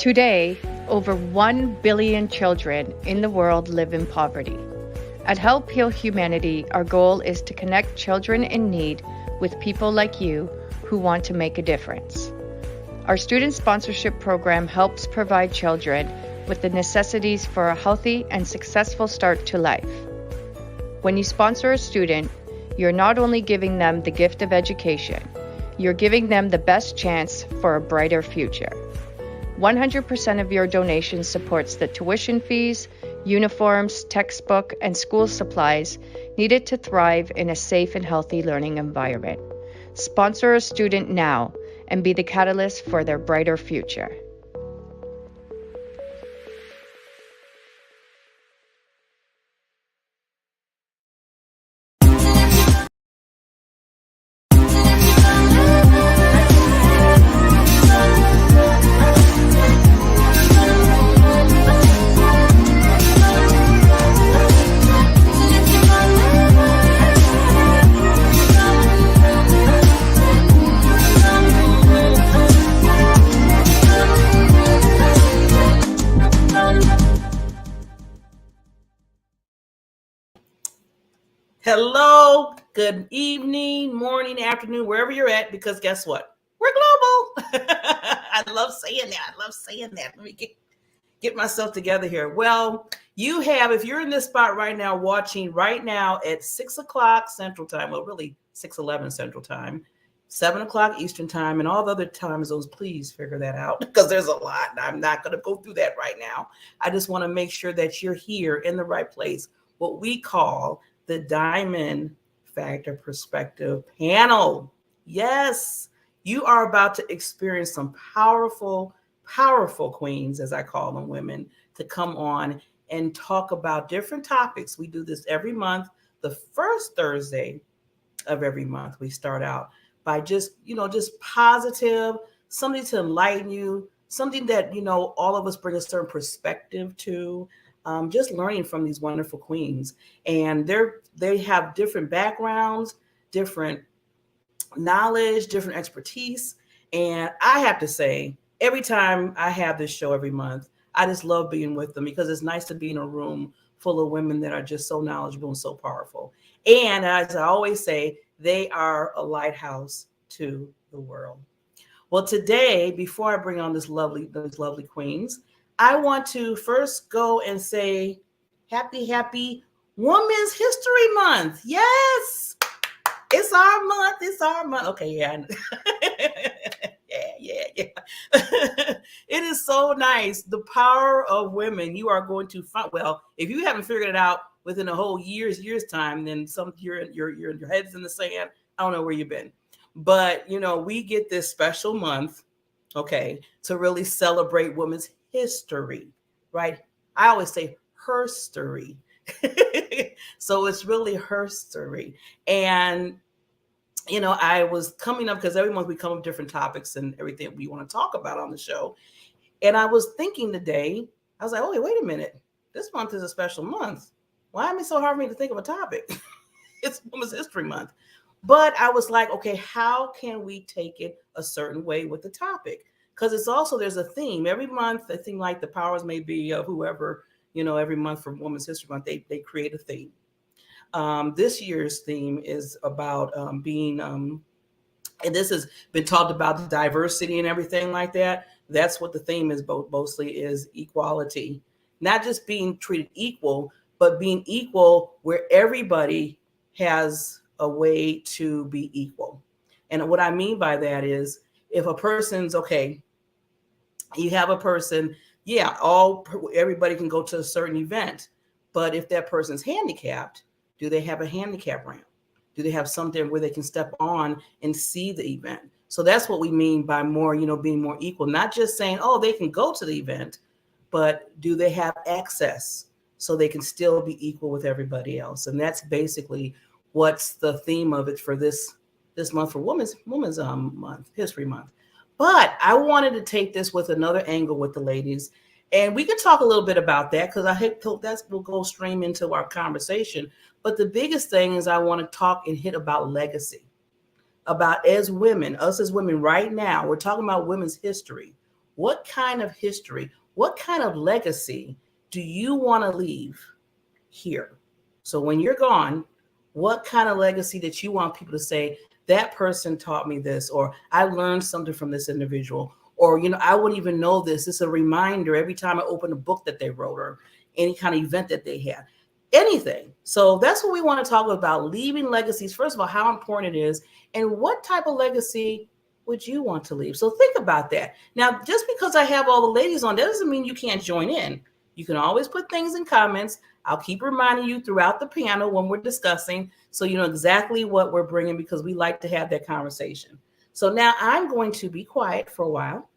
Today, over 1 billion children in the world live in poverty. At Help Heal Humanity, our goal is to connect children in need with people like you who want to make a difference. Our student sponsorship program helps provide children with the necessities for a healthy and successful start to life. When you sponsor a student, you're not only giving them the gift of education, you're giving them the best chance for a brighter future. 100% of your donation supports the tuition fees, uniforms, textbook, and school supplies needed to thrive in a safe and healthy learning environment. Sponsor a student now and be the catalyst for their brighter future. Hello, good evening, morning, afternoon, wherever you're at, because guess what? We're global. I love saying that. Let me get myself together here. Well, you have, if you're in this spot right now, watching right now at 6 o'clock Central Time, well, really 6:11 Central Time, 7 o'clock Eastern Time, and all the other time zones, please figure that out because there's a lot. I'm not going to go through that right now. I just want to make sure that you're here in the right place, what we call the Diamond Factor Perspective Panel. Yes, you are about to experience some powerful queens, as I call them, women, to come on and talk about different topics. We do this every month. The first Thursday of every month, we start out by just positive, something to enlighten you, something that, all of us bring a certain perspective to. Just learning from these wonderful queens, and they have different backgrounds, different knowledge, different expertise. And I have to say, every time I have this show every month, I just love being with them because it's nice to be in a room full of women that are just so knowledgeable and so powerful. And as I always say, they are a lighthouse to the world. Well, today, before I bring on those lovely queens, I want to first go and say happy Women's History Month. Yes, it's our month. Okay, yeah. yeah. It is so nice. The power of women. You are going to find, well, if you haven't figured it out within a whole year's time, then your head's in the sand. I don't know where you've been. But, we get this special month, okay, to really celebrate women's history, right? I always say HERHistory. So it's really HERHistory. And, I was coming up because every month we come up with different topics and everything we want to talk about on the show. And I was thinking today, I was like, oh, wait a minute. This month is a special month. Why am it so hard for me to think of a topic? It's Women's History Month. But I was like, okay, how can we take it a certain way with the topic? Because it's also, there's a theme. Every month, it seems like the powers may be of whoever, every month for Women's History Month, they create a theme. This year's theme is about being, and this has been talked about, the diversity and everything like that. That's what the theme is, mostly is equality. Not just being treated equal, but being equal where everybody has a way to be equal. And what I mean by that is, if a person's, okay, you have a person, yeah, everybody can go to a certain event, but if that person's handicapped, do they have a handicap ramp? Do they have something where they can step on and see the event? So that's what we mean by more, being more equal, not just saying, oh, they can go to the event, but do they have access so they can still be equal with everybody else? And that's basically what's the theme of it for this month, for Women's Month, History Month. But I wanted to take this with another angle with the ladies, and we can talk a little bit about that because I hope that will go stream into our conversation. But the biggest thing is I want to talk and hit about legacy, about as women, us as women right now, we're talking about women's history. What kind of history, what kind of legacy do you want to leave here? So when you're gone, what kind of legacy that you want people to say, that person taught me this, or I learned something from this individual, or I wouldn't even know this. It's a reminder every time I open a book that they wrote, or any kind of event that they had, anything. So that's what we want to talk about, leaving legacies. First of all, how important it is, and what type of legacy would you want to leave? So think about that. Now, just because I have all the ladies on, that doesn't mean you can't join in. You can always put things in comments. I'll keep reminding you throughout the panel when we're discussing, so you know exactly what we're bringing, because we like to have that conversation. So now I'm going to be quiet for a while.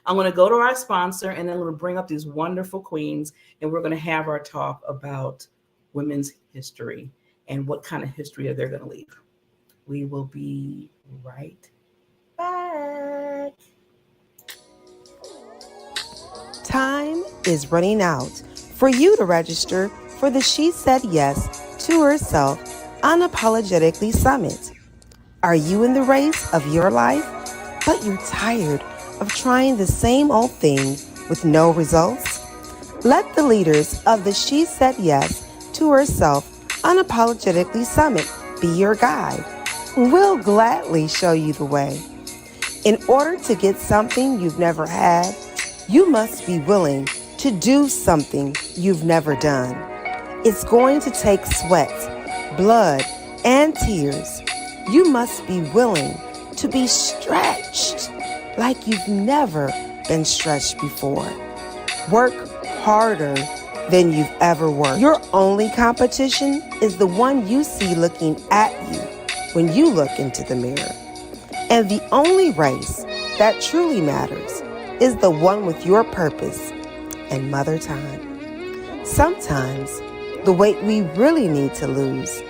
I'm going to go to our sponsor, and then I'm going to bring up these wonderful queens, and we're going to have our talk about women's history and what kind of history they're going to leave. We will be right back. Time is running out for you to register for the She Said Yes to Herself Unapologetically Summit. Are you in the race of your life, but you're tired of trying the same old thing with no results? Let the leaders of the She Said Yes to Herself Unapologetically Summit be your guide. We'll gladly show you the way. In order to get something you've never had, you must be willing to do something you've never done. It's going to take sweat, blood, and tears. You must be willing to be stretched like you've never been stretched before. Work harder than you've ever worked. Your only competition is the one you see looking at you when you look into the mirror. And the only race that truly matters is the one with your purpose and Mother Time. Sometimes the weight we really need to lose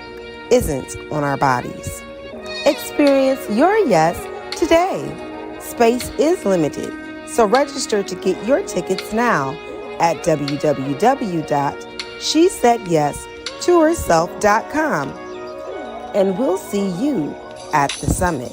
isn't on our bodies. Experience your yes today. Space is limited, so register to get your tickets now at www.shesaidyes2herself.com. And we'll see you at the summit.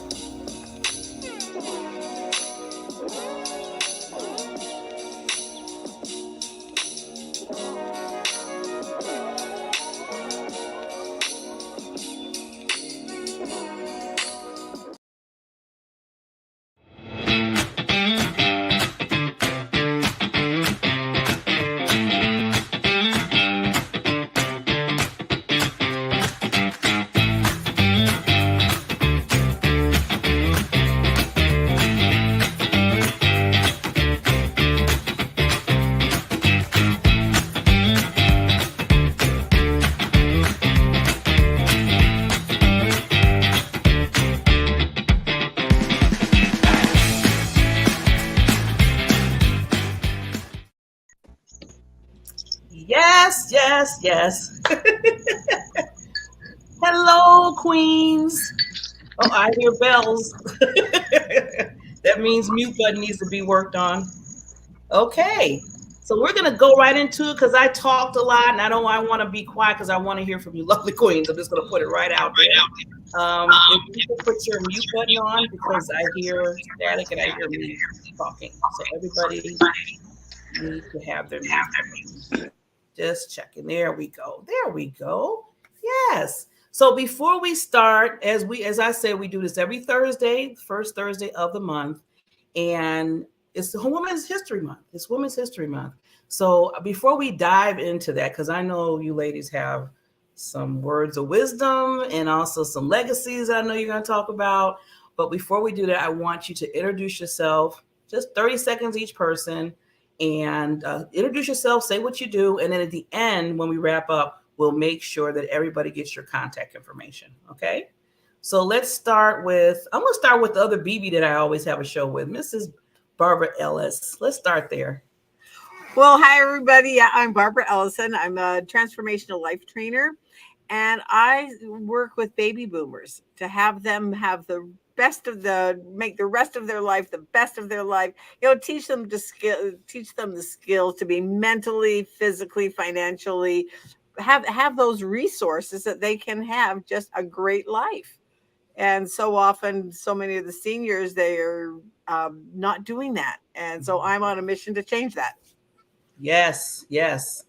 Yes, yes, yes. Hello, queens. Oh, I hear bells. That means mute button needs to be worked on. Okay. So we're gonna go right into it, because I talked a lot and I want to be quiet because I want to hear from you, lovely queens. I'm just gonna put it right out there. If you can put your mute button on, because I hear static and I hear me talking. So everybody needs to have their mute. Just checking. There we go. There we go. Yes. So before we start, as I said, we do this every Thursday, first Thursday of the month, and it's Women's History Month. It's Women's History Month. So before we dive into that, because I know you ladies have some words of wisdom and also some legacies that I know you're going to talk about. But before we do that, I want you to introduce yourself, just 30 seconds each person, and introduce yourself, say what you do, and then at the end, when we wrap up, we'll make sure that everybody gets your contact information. Okay? So let's start with, I'm going to start with the other BB that I always have a show with, Mrs. Barbara Ellis. Let's start there. Well, hi, everybody. I'm Barbara Ellison. I'm a transformational life trainer, and I work with baby boomers to have them have the make the rest of their life the best of their life. Teach them the skills to be mentally, physically, financially, have those resources that they can have just a great life. And so often, so many of the seniors, they are not doing that. And so I'm on a mission to change that. Yes, yes.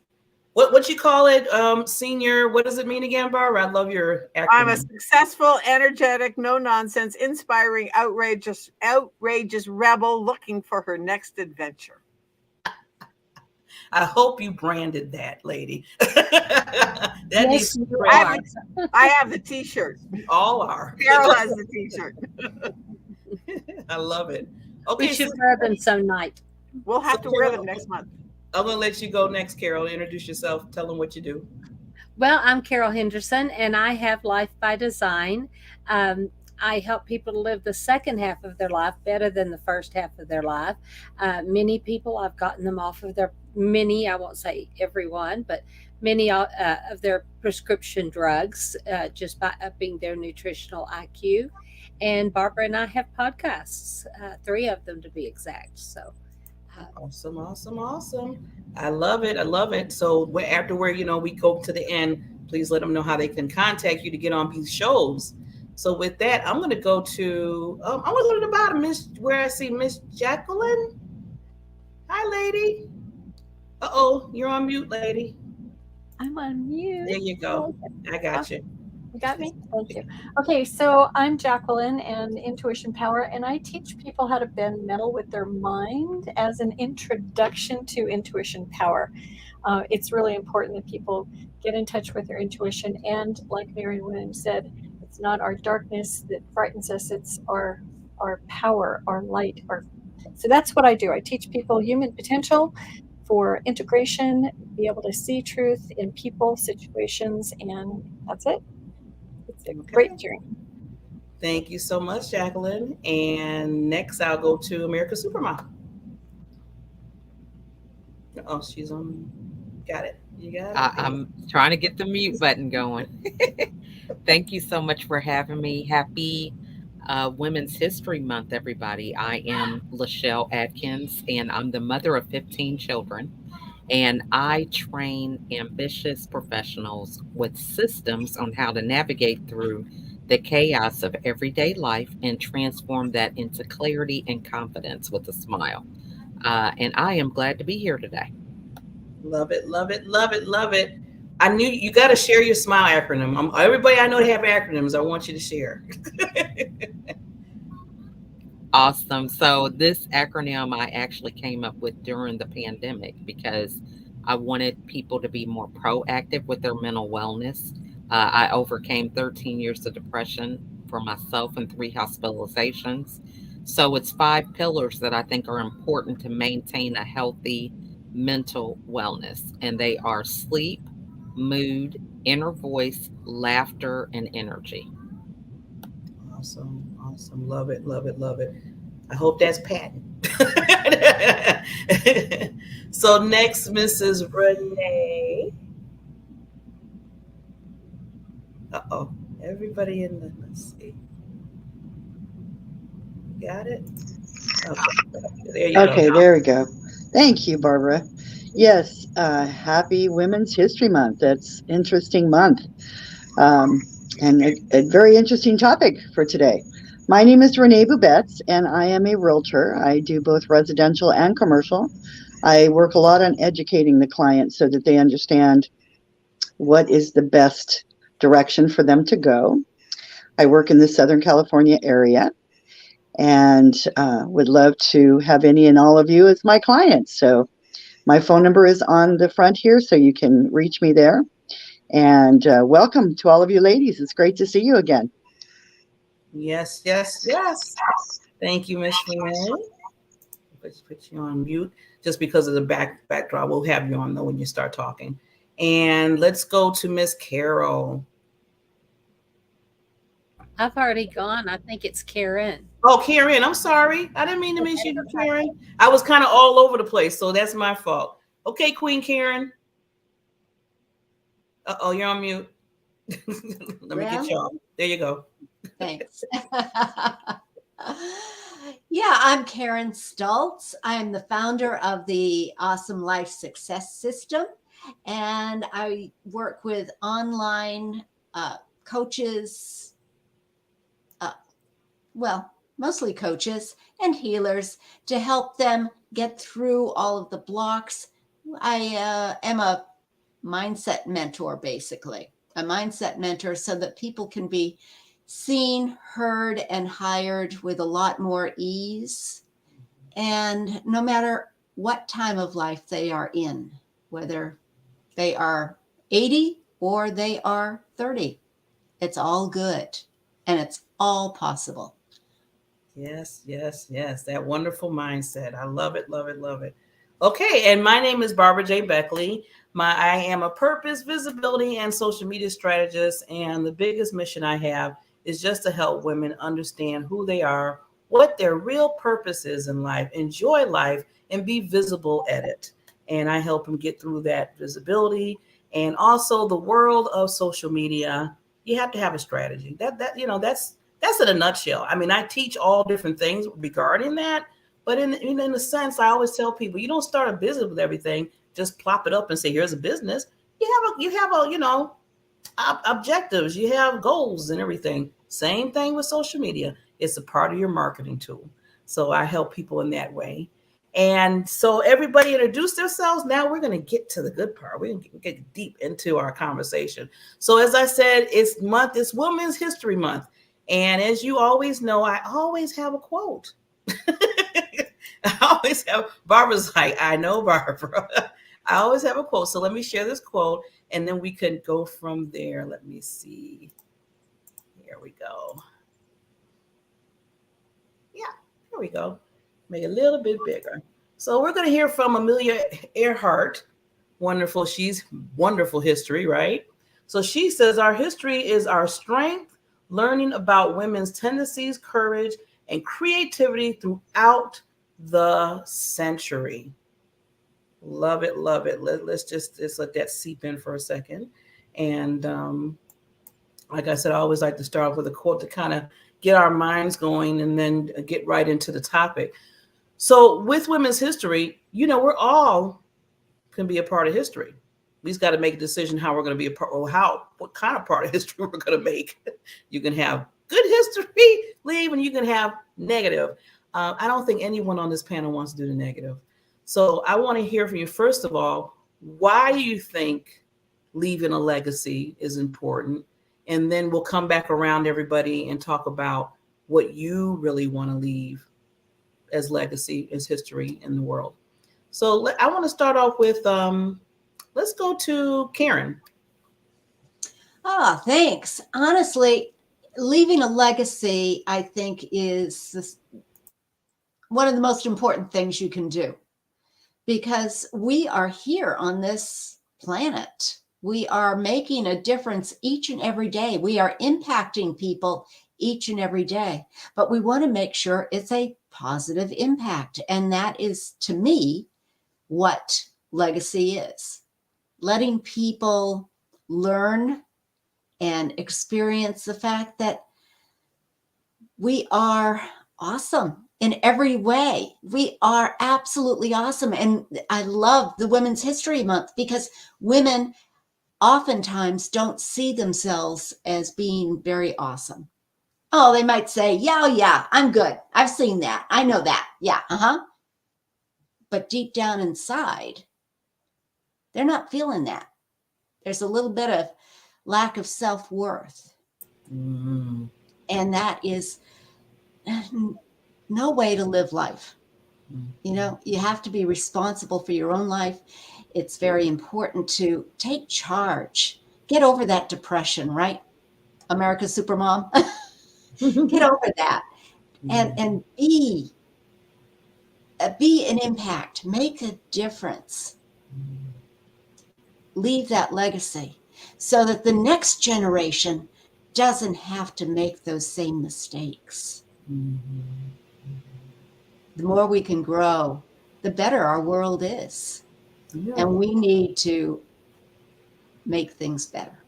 What you call it? Senior. What does it mean again, Barbara? I love your I'm a acronym. successful, energetic, no nonsense, inspiring, outrageous rebel looking for her next adventure. I hope you branded that, lady. That needs Yes, to you brand. are. I have the T-shirt. We all are. Carol has the T-shirt. I love it. We Okay, so should wear them some night. We'll have to wear them next month. I'm gonna let you go next, Carol. Introduce yourself. Tell them what you do. Well, I'm Carol Henderson, and I have Life by Design. I help people to live the second half of their life better than the first half of their life. Many people, I've gotten them off of I won't say everyone, but many of their prescription drugs just by upping their nutritional IQ. And Barbara and I have podcasts, 3 of them to be exact. So, Awesome, awesome, awesome. I love it. I love it. So after where we go to the end, please let them know how they can contact you to get on these shows. So with that, I'm going to go to I'm going to go to the bottom, where I see Miss Jacqueline. Hi, lady. You're on mute, lady. I'm on mute. There you go. I got you. You got me? Thank you. Okay, so I'm Jacqueline and Intuition Power, and I teach people how to bend metal with their mind as an introduction to intuition power. It's really important that people get in touch with their intuition, and like Marion Williams said, it's not our darkness that frightens us, it's our power, our light. So that's what I do. I teach people human potential for integration, be able to see truth in people, situations, and that's it. It's a great journey. Thank you so much, Jacqueline. And next, I'll go to America Supermom. Oh, she's on. Got it. You got it. I'm trying to get the mute button going. Thank you so much for having me. Happy Women's History Month, everybody. I am Lachelle Atkins, and I'm the mother of 15 children. And I train ambitious professionals with systems on how to navigate through the chaos of everyday life and transform that into clarity and confidence with a smile. And I am glad to be here today. Love it, love it, love it, love it. I knew you got to share your SMILE acronym. Everybody I know have acronyms. I want you to share. Awesome. So this acronym I actually came up with during the pandemic because I wanted people to be more proactive with their mental wellness. I overcame 13 years of depression for myself and 3 hospitalizations. So it's 5 pillars that I think are important to maintain a healthy mental wellness. And they are sleep, mood, inner voice, laughter, and energy. Awesome, awesome. Love it, love it, love it. I hope that's patent. So next, Mrs. Renee. Everybody in the, let's see. Got it? Okay, there you go. Okay, there we go. Thank you, Barbara. Yes, happy Women's History Month. That's interesting month. And a very interesting topic for today. My name is Renee Bubetz, and I am a realtor. I do both residential and commercial. I work a lot on educating the clients so that they understand what is the best direction for them to go. I work in the Southern California area and would love to have any and all of you as my clients. So my phone number is on the front here, so you can reach me there. And welcome to all of you ladies. It's great to see you again. Yes, yes, yes. Thank you, Miss Renee. Let's put you on mute just because of the backdrop. We'll have you on though when you start talking. And let's go to Miss Carol. I've already gone. I think it's Karen. Oh, Karen, I'm sorry. I didn't mean to miss you, Karen. I was kind of all over the place, so that's my fault. Okay, Queen Karen. You're on mute. Let me get y'all. There you go. Thanks. Yeah, I'm Karen Stultz. I'm the founder of the Awesome Life Success System, and I work with online coaches, well, mostly coaches and healers to help them get through all of the blocks. I am a mindset mentor, basically, a mindset mentor so that people can be seen, heard, and hired with a lot more ease. And no matter what time of life they are in, whether they are 80 or they are 30, it's all good and it's all possible. Yes, yes, yes. That wonderful mindset. I love it, love it, love it. Okay, and my name is Barbara J. Beckley. I am a purpose, visibility, and social media strategist. And the biggest mission I have is just to help women understand who they are, what their real purpose is in life, enjoy life, and be visible at it. And I help them get through that visibility. And also the world of social media, you have to have a strategy. That's in a nutshell. I mean, I teach all different things regarding that, but in a sense, I always tell people you don't start a business with everything. Just plop it up and say, "Here's a business." You have objectives. You have goals and everything. Same thing with social media. It's a part of your marketing tool. So I help people in that way. And so everybody introduce themselves. Now we're going to get to the good part. We're going to get deep into our conversation. So as I said, it's Women's History Month. And as you always know, I always have a quote. I always have, Barbara's like, I know, Barbara. I always have a quote. So let me share this quote and then we can go from there. Let me see. Here we go. Yeah, here we go. Make it a little bit bigger. So we're going to hear from Amelia Earhart. Wonderful. She's wonderful history, right? So she says, our history is our strength, learning about women's tendencies, courage, and creativity throughout the century. Love it, love it. Let's let that seep in for a second. And like I said, I always like to start off with a quote to kind of get our minds going and then get right into the topic. So with women's history, we're all can be a part of history. We just got to make a decision how we're going to be a part, or what kind of part of history we're going to make. You can have good history, leave, and you can have negative. I don't think anyone on this panel wants to do the negative. So I want to hear from you, first of all, why do you think leaving a legacy is important? And then we'll come back around everybody and talk about what you really want to leave as legacy, as history in the world. So I want to start off with, let's go to Karen. Oh, thanks. Honestly, leaving a legacy, I think, is one of the most important things you can do, because we are here on this planet. We are making a difference each and every day. We are impacting people each and every day, but we want to make sure it's a positive impact. And that is, to me, what legacy is. Letting people learn and experience the fact that we are awesome in every way. We are absolutely awesome. And I love the Women's History Month because women oftentimes don't see themselves as being very awesome. Oh, they might say, yeah, I'm good. I've seen that. I know that. Yeah, But deep down inside, they're not feeling that. There's a little bit of lack of self-worth. Mm-hmm. And that is no way to live life. Mm-hmm. You have to be responsible for your own life. It's very important to take charge. Get over that depression, right? America's Supermom. Get over that. And be an impact. Make a difference. Leave that legacy so that the next generation doesn't have to make those same mistakes. Mm-hmm. The more we can grow, the better our world is. Yeah. And we need to make things better.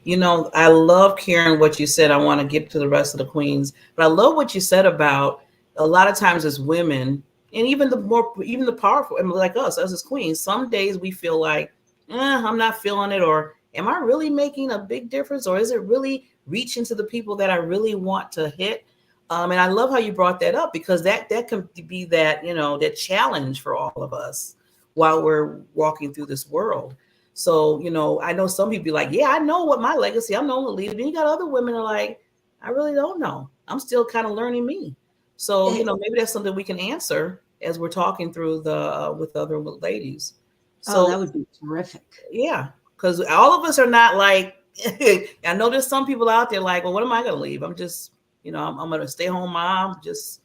I love, Karen, what you said. I want to get to the rest of the queens, but I love what you said about a lot of times as women, and even the powerful, like us as queens, some days we feel like, I'm not feeling it, or am I really making a big difference, or is it really reaching to the people that I really want to hit? And I love how you brought that up, because that can be that, that challenge for all of us while we're walking through this world. So, I know some people be like, yeah, I know what my legacy, I'm known to leave. Then you got other women are like, I really don't know. I'm still kind of learning me. So, maybe that's something we can answer as we're talking through with other ladies. So that would be terrific. Yeah, because all of us are not like, I know there's some people out there like, well, what am I going to leave? I'm just, I'm going to stay home mom, just,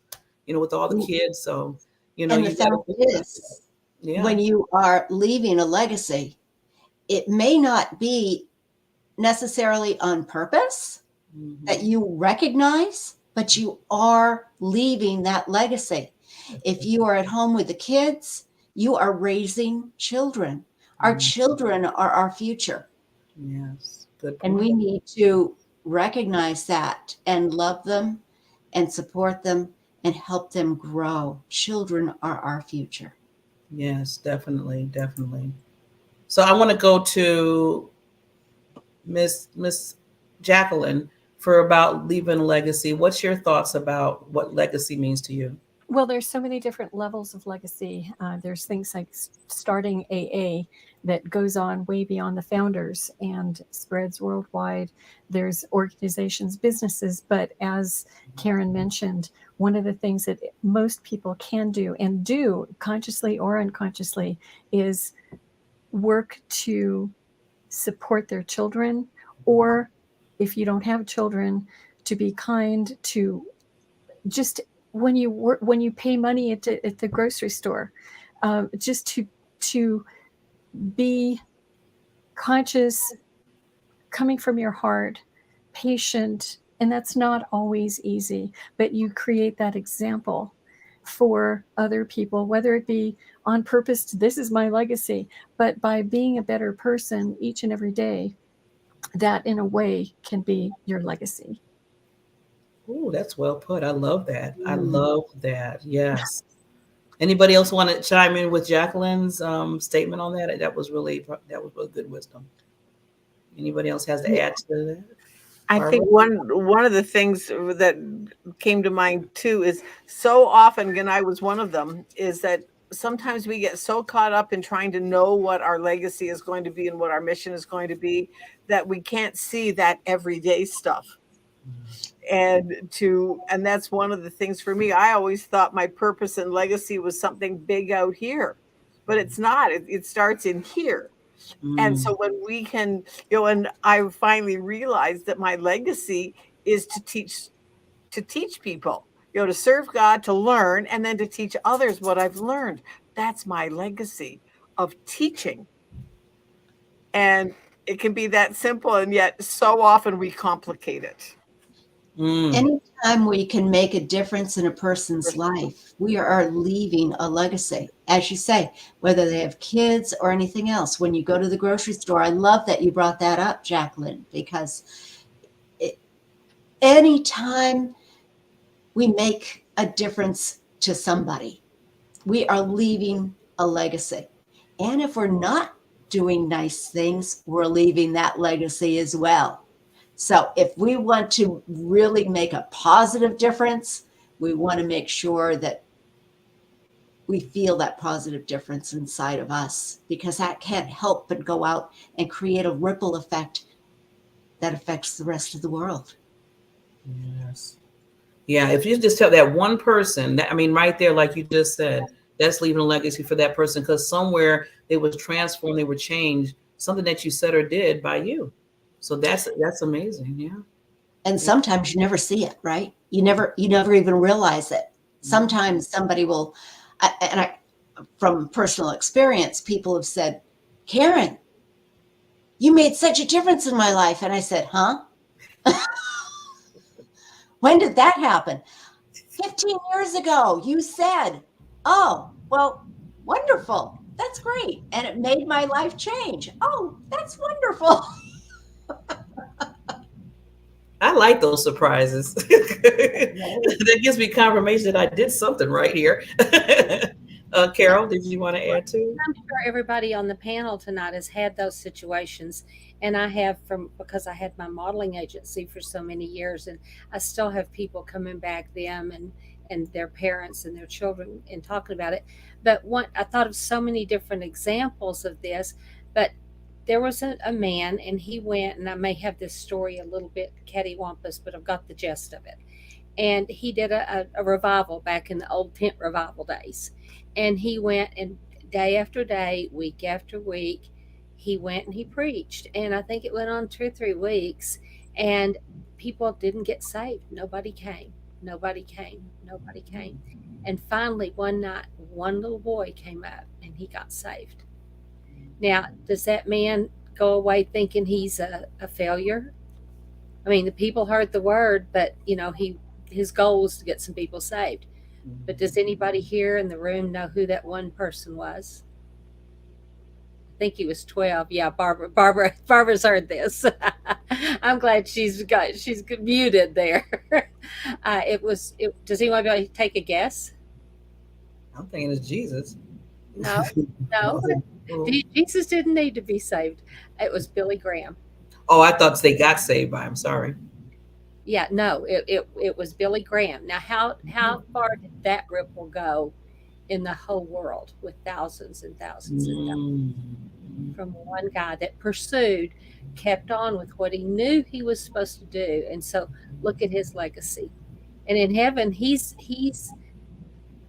with all the kids. So, and the fact is, when you are leaving a legacy, it may not be necessarily on purpose that you recognize, but you are leaving that legacy. If you are at home with the kids, you are raising children. Our children are our future. Yes, good point. And we need to recognize that and love them and support them and help them grow. Children are our future. Yes, definitely. So I want to go to Miss Jacqueline for about leaving a legacy. What's your thoughts about what legacy means to you? Well, there's so many different levels of legacy. There's things like starting AA that goes on way beyond the founders and spreads worldwide. There's organizations, businesses, but as Karen mentioned, one of the things that most people can do, and do consciously or unconsciously, is work to support their children, or if you don't have children, to be kind, to just when you pay money at the grocery store, just to be conscious, coming from your heart, patient. And that's not always easy, but you create that example for other people, whether it be on purpose, this is my legacy, but by being a better person each and every day, that in a way can be your legacy. Oh, that's well put. I love that. I love that. Yes. Anybody else want to chime in with Jacqueline's statement on that? That was really good wisdom. Anybody else has to add to that? I think one of the things that came to mind too is, so often, and I was one of them, is that sometimes we get so caught up in trying to know what our legacy is going to be and what our mission is going to be that we can't see that everyday stuff. And that's one of the things for me. I always thought my purpose and legacy was something big out here, but it's not. It starts in here. And so when we can, and I finally realized that my legacy is to teach people, to serve God, to learn, and then to teach others what I've learned. That's my legacy of teaching. And it can be that simple, and yet so often we complicate it. Anytime we can make a difference in a person's life, we are leaving a legacy. As you say, whether they have kids or anything else. When you go to the grocery store, I love that you brought that up, Jacqueline, because anytime we make a difference to somebody, we are leaving a legacy. And if we're not doing nice things, we're leaving that legacy as well. So if we want to really make a positive difference, we want to make sure that we feel that positive difference inside of us, because that can't help but go out and create a ripple effect that affects the rest of the world. Yes. Yeah, if you just tell that one person, right there, like you just said, that's leaving a legacy for that person, because somewhere they was transformed, they were changed, something that you said or did by you. So that's amazing. Yeah. And sometimes you never see it, right? You never even realize it. Sometimes somebody will, from personal experience, people have said, Karen, you made such a difference in my life. And I said, huh? When did that happen? 15 years ago, you said, oh, well, wonderful. That's great. And it made my life change. Oh, that's wonderful. I like those surprises. That gives me confirmation that I did something right here. Carol, did you want to add to? I'm sure everybody on the panel tonight has had those situations. And I have from because I had my modeling agency for so many years, and I still have people coming back, them and their parents and their children, and talking about it. But one, I thought of so many different examples of this, but there was a man, and he went, and I may have this story a little bit cattywampus, but I've got the gist of it. And he did a revival back in the old tent revival days. And he went, and day after day, week after week, he went and he preached. And I think it went on 2 or 3 weeks, and people didn't get saved. Nobody came. Nobody came. Nobody came. And finally, one night, one little boy came up and he got saved. Now, does that man go away thinking he's a failure? I mean, the people heard the word, but his goal was to get some people saved. But does anybody here in the room know who that one person was? I think he was 12. Yeah, Barbara's heard this. I'm glad she's muted there. Does anybody take a guess? I'm thinking it's Jesus. No, no. Jesus didn't need to be saved. It was Billy Graham. Oh, I thought they got saved by him. Sorry. Yeah, no, it was Billy Graham. Now, how far did that ripple go in the whole world with thousands and thousands and thousands from one guy that pursued, kept on with what he knew he was supposed to do, and so look at his legacy. And in heaven, he's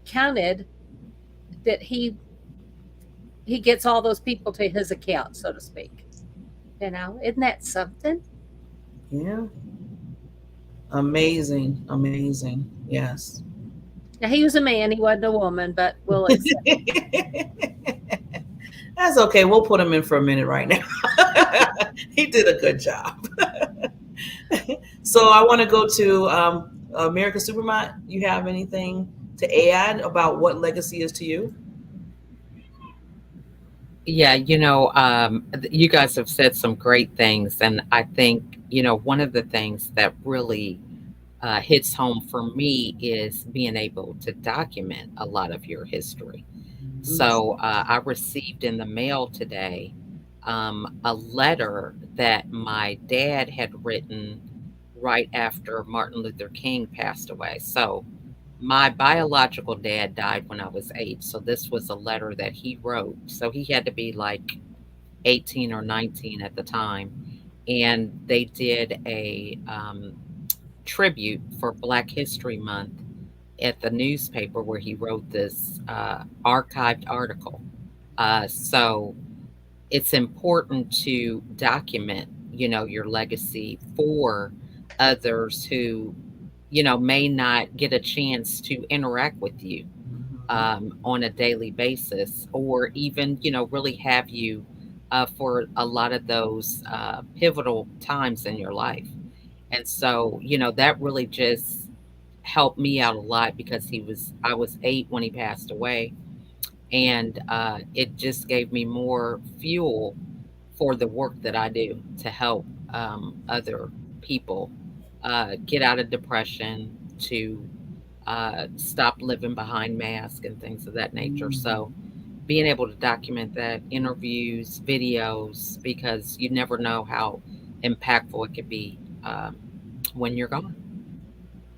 counted that he gets all those people to his account, so to speak. Isn't that something? Yeah. Amazing. Amazing. Yes. Now, he was a man, he wasn't a woman, but we'll accept. That's okay. We'll put him in for a minute right now. He did a good job. So I want to go to America Supermont. You have anything to add about what legacy is to you? Yeah, you guys have said some great things. And I think, one of the things that really hits home for me is being able to document a lot of your history. So I received in the mail today a letter that my dad had written right after Martin Luther King passed away. So my biological dad died when I was 8. So this was a letter that he wrote. So he had to be like 18 or 19 at the time. And they did a tribute for Black History Month at the newspaper where he wrote this archived article. So it's important to document, your legacy for others who, may not get a chance to interact with you on a daily basis, or even, really have you for a lot of those pivotal times in your life. And so, that really just helped me out a lot because I was 8 when he passed away. And it just gave me more fuel for the work that I do to help other people get out of depression, to stop living behind masks and things of that nature. So being able to document that, interviews, videos, because you never know how impactful it could be when you're gone.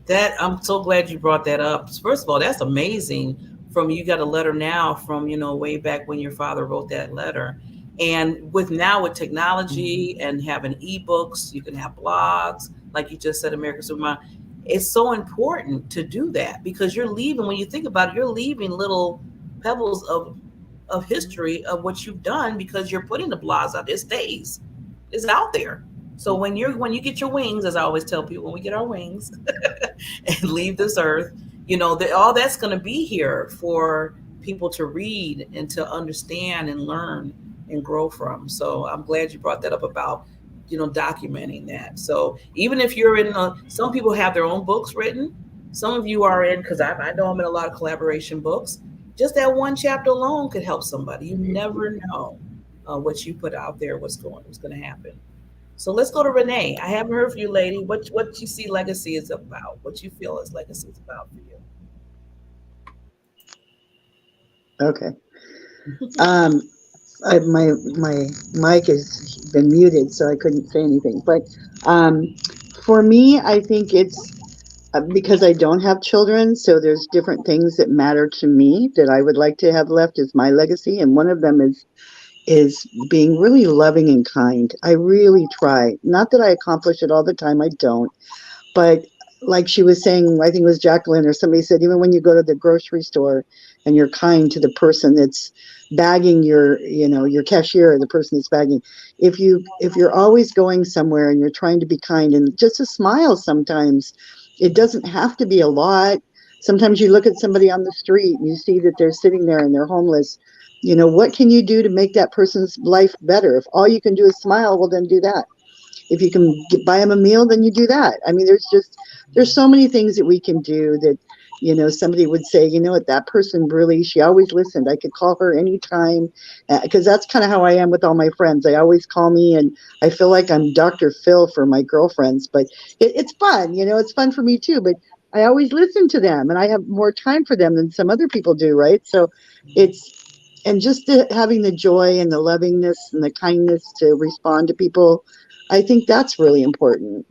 That I'm so glad you brought that up. First of all, that's amazing. You got a letter now from way back when your father wrote that letter, and with technology and having ebooks, you can have blogs, like you just said, American Supermom. It's so important to do that because you're leaving. When you think about it, you're leaving little pebbles of history of what you've done because you're putting the blogs out. It stays. It's out there. So when you get your wings, as I always tell people, when we get our wings and leave this earth, all that's going to be here for people to read and to understand and learn and grow from. So I'm glad you brought that up about, documenting that. So even if you're in, some people have their own books written. Some of you are in, because I know I'm in a lot of collaboration books. Just that one chapter alone could help somebody. You never know what you put out there, what's going to happen. So let's go to Renee. I haven't heard from you, lady. What you see legacy is about? What you feel is legacy is about for you? Okay. my mic has been muted, so I couldn't say anything. But for me, I think it's because I don't have children, so there's different things that matter to me that I would like to have left as my legacy, and one of them is being really loving and kind. I really try. Not that I accomplish it all the time, I don't. But like she was saying, I think it was Jacqueline or somebody said, even when you go to the grocery store and you're kind to the person that's bagging your cashier, or the person that's bagging, if you're always going somewhere and you're trying to be kind, and just a smile sometimes, it doesn't have to be a lot. Sometimes you look at somebody on the street and you see that they're sitting there and they're homeless. What can you do to make that person's life better? If all you can do is smile, well, then do that. If you can buy them a meal, then you do that. I mean, there's so many things that we can do that, somebody would say, what, that person really, she always listened. I could call her anytime, because that's kind of how I am with all my friends. They always call me, and I feel like I'm Dr. Phil for my girlfriends. But it's fun, it's fun for me too. But I always listen to them, and I have more time for them than some other people do, right? So it's and just having the joy and the lovingness and the kindness to respond to people, I think that's really important,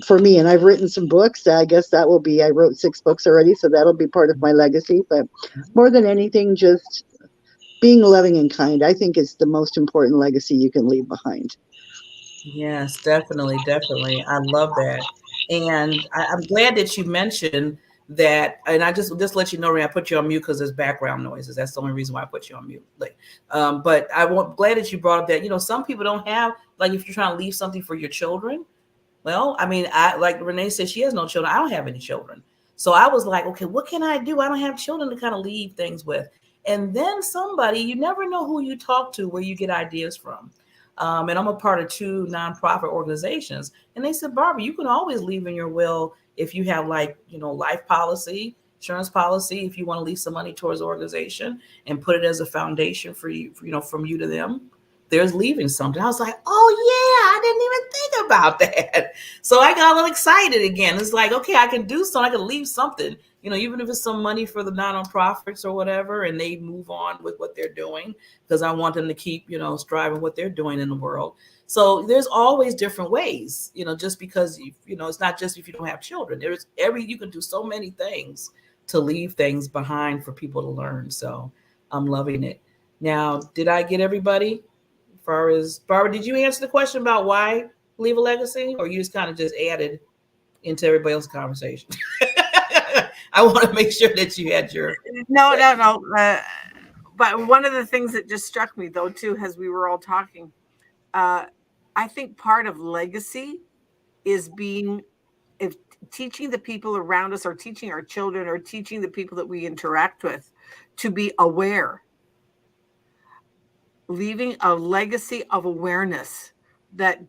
for me. And I've written some books. I guess I wrote 6 books already, so that'll be part of my legacy. But more than anything, just being loving and kind, I think, is the most important legacy you can leave behind. Yes, definitely, definitely. I love that, and I'm glad that you mentioned that. And I just let you know, Ray, I put you on mute because there's background noises. That's the only reason why I put you on mute. But glad that you brought up that. Some people don't have, like, if you're trying to leave something for your children. Well, I mean, I like Renee said, she has no children. I don't have any children. So I was like, okay, what can I do? I don't have children to kind of leave things with. And then somebody, you never know who you talk to, where you get ideas from. And I'm a part of 2 nonprofit organizations. And they said, Barbara, you can always leave in your will if you have, like, life policy, insurance policy, if you want to leave some money towards the organization and put it as a foundation for you, from you to them. There's leaving something. I was like, oh yeah, I didn't even think about that. So I got a little excited again. It's like, okay, I can do something. I can leave something, even if it's some money for the nonprofits or whatever, and they move on with what they're doing, because I want them to keep, striving what they're doing in the world. So there's always different ways, just because, it's not just if you don't have children. You can do so many things to leave things behind for people to learn. So I'm loving it. Now, did I get everybody? Far as Barbara, did you answer the question about why leave a legacy, or you just kind of just added into everybody else's conversation? I want to make sure that you had your No. But one of the things that just struck me, though, too, as we were all talking, I think part of legacy is if teaching the people around us, or teaching our children, or teaching the people that we interact with to be aware, leaving a legacy of awareness, that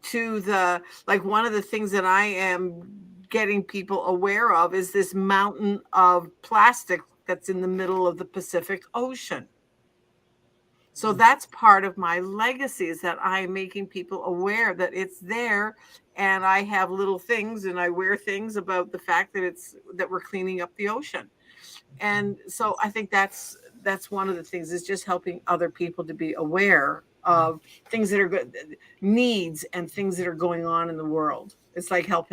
like, one of the things that I am getting people aware of is this mountain of plastic that's in the middle of the Pacific Ocean. So that's part of my legacy, is that I'm making people aware that it's there. And I have little things, and I wear things about the fact that we're cleaning up the ocean. And so I think that's one of the things, is just helping other people to be aware of things that are good, needs, and things that are going on in the world. It's like help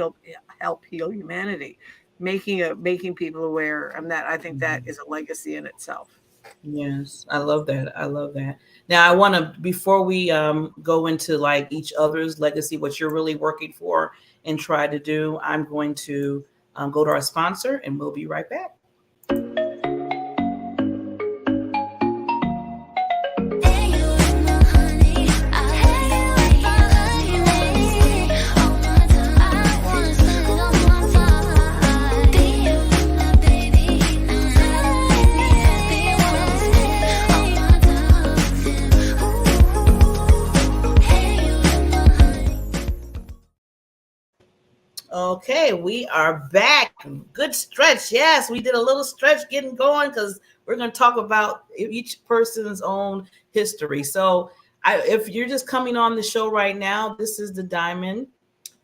heal humanity, making people aware. And that, I think, that is a legacy in itself. Yes, I love that. I love that. Now, I want to, before we go into, like, each other's legacy, what you're really working for and try to do, I'm going to go to our sponsor, and we'll be right back. Okay, we are back. Good stretch. Yes, we did a little stretch getting going, because we're going to talk about each person's own history. So, if you're just coming on the show right now, this is the Diamond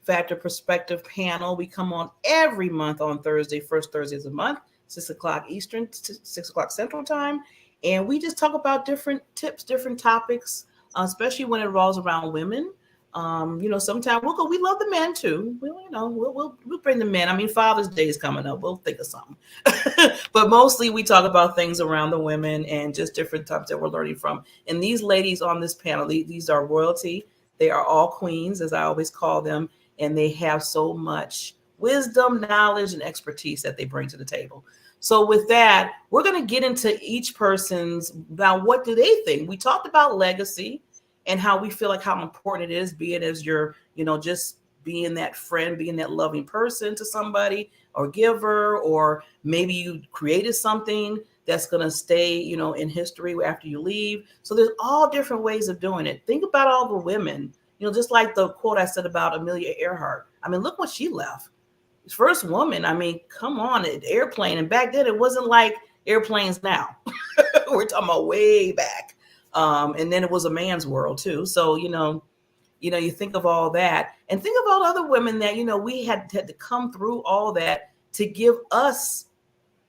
Factor Perspective panel. We come on every month on Thursday, first Thursdays of the month, 6 o'clock Eastern, 6 o'clock Central Time. and we just talk about different tips, different topics, especially when it revolves around women. Sometimes we'll go. We love the men too. We'll bring the men. I mean, Father's Day is coming up. We'll think of something. But mostly we talk about things around the women and just different topics that we're learning from. And these ladies on this panel, these are royalty. They are all queens, as I always call them, and they have so much wisdom, knowledge, and expertise that they bring to the table. So with that, we're going to get into each person's, now what do they think? We talked about legacy and how we feel like how important it is, be it as you're, just being that friend, being that loving person to somebody or giver, or maybe you created something that's going to stay, in history after you leave. So there's all different ways of doing it. Think about all the women, just like the quote I said about Amelia Earhart. I mean, look what she left. First woman, I mean, come on, an airplane. And back then it wasn't like airplanes now. We're talking about way back. And then it was a man's world too. So, you think of all that and think about other women that, we had to come through all that to give us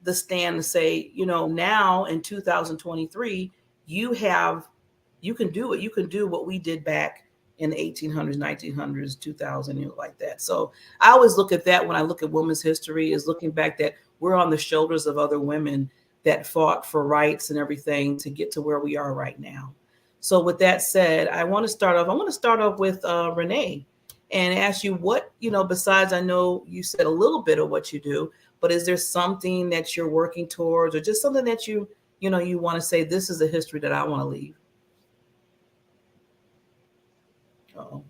the stand to say, now in 2023, you can do it. You can do what we did back in the 1800s, 1900s, 2000, like that. So I always look at that when I look at women's history, is looking back that we're on the shoulders of other women that fought for rights and everything to get to where we are right now. So with that said, I want to start off with Renee and ask you what, besides, I know you said a little bit of what you do, but is there something that you're working towards or just something that you want to say, this is a history that I want to leave? Uh-oh.